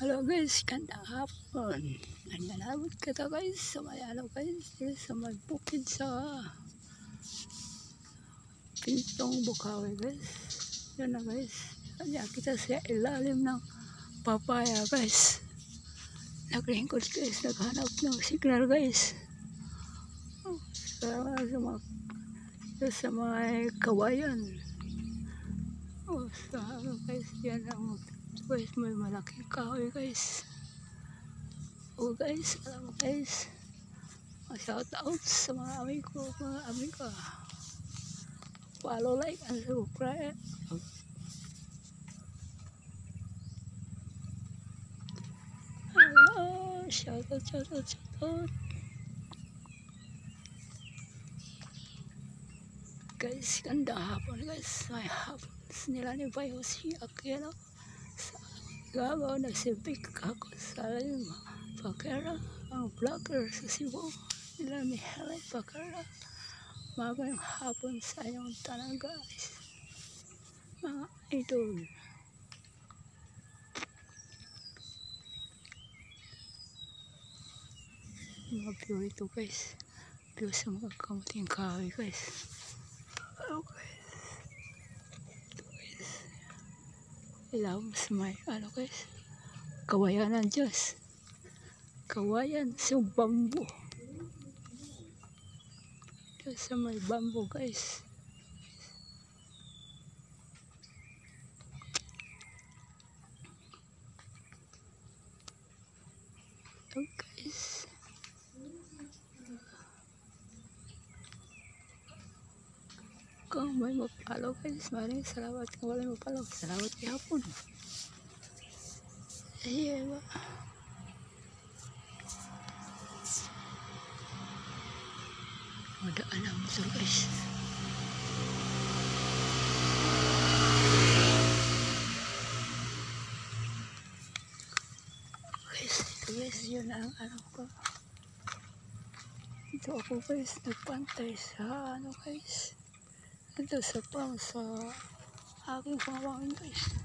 Halo guys, gandang hapon. Nanganabot ka to guys sa may guys, sa may bukid sa Pintong Bukawi guys. Yan na guys. Kanya kita sa ilalim ng papaya guys. Naglingkod guys, naghanap ng signal guys. Sa mga kawayan. Sa guys, yan ang guys, may malaking kahoy guys. Guys, alam mo guys, shout out sa mga amigo, follow, like, and subscribe. Hello, shout out. Guys, ganda hapon guys, may hapon nila ni Bayosi Aquino. Gawa nagsibik ako sa lima. Pakera, ang vlogger sa Cebu, nila ni Helen Pakera. Magandang hapon sa inyong tanang guys, mga idol. Mga view ito guys, view sa mga kamuting kahoy guys. Okay. Ito guys, ilaw sa may guys, kawayan ng Diyos. Kawayan sa bambu. Ito sa may bambu guys. Ito guys. Kung may mapalo guys, maraming salamat. Kung wala mapalo, salamat kay hapon. Ayan ba? Madaan ang motor guys. Guys, ito guys, yun ang ko. Ito ako guys, nagpantay sa guys. Ito sa aking pangawangin guys.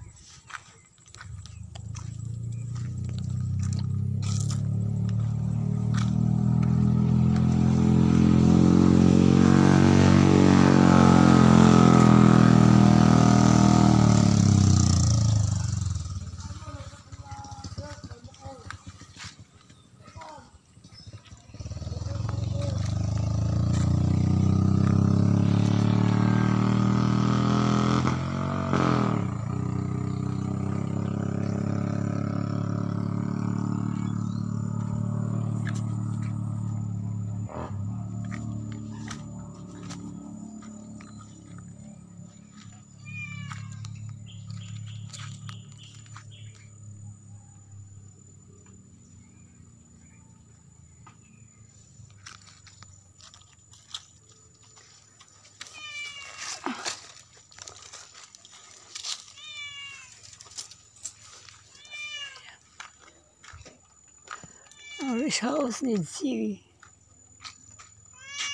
Rich house ni G.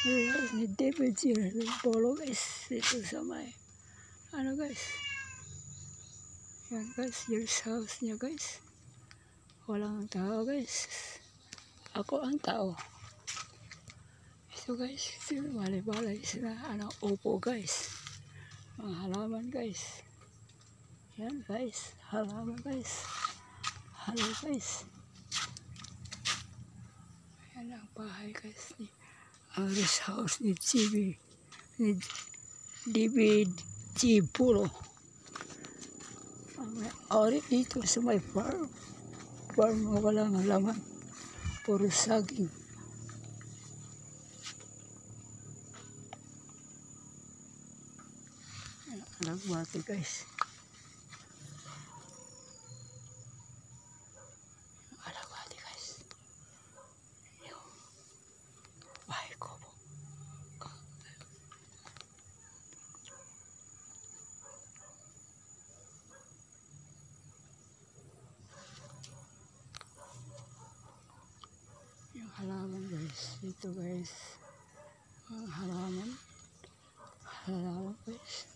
House ni David G. Bolo guys. Ito sa may guys. Yan guys, yung house niya guys. Walang tao guys. Ako ang tao. Ito guys, balay-balay sila. Upo guys. Mga halaman guys. Yan guys, halaman guys. Hello guys. Yan ang bahay guys ni Rich house ni David G. Bolo. Ang may dito sa may farm na walang halaman, puro saging. Alagbati guys. Alagbati guys. Yung bahay ko po. Yung halaman guys. Ito guys. Halaman guys.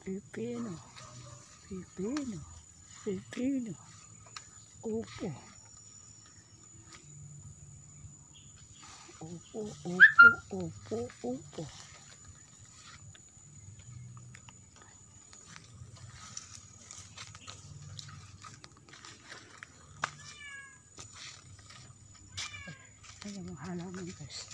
Pipino. Pipino. Pipino. Upo. Upo, upo, upo, upo. Ayan ang halaman guys.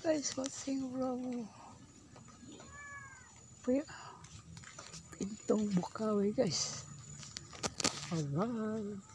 Guys, watching from Pintong Bukawi guys. Alright.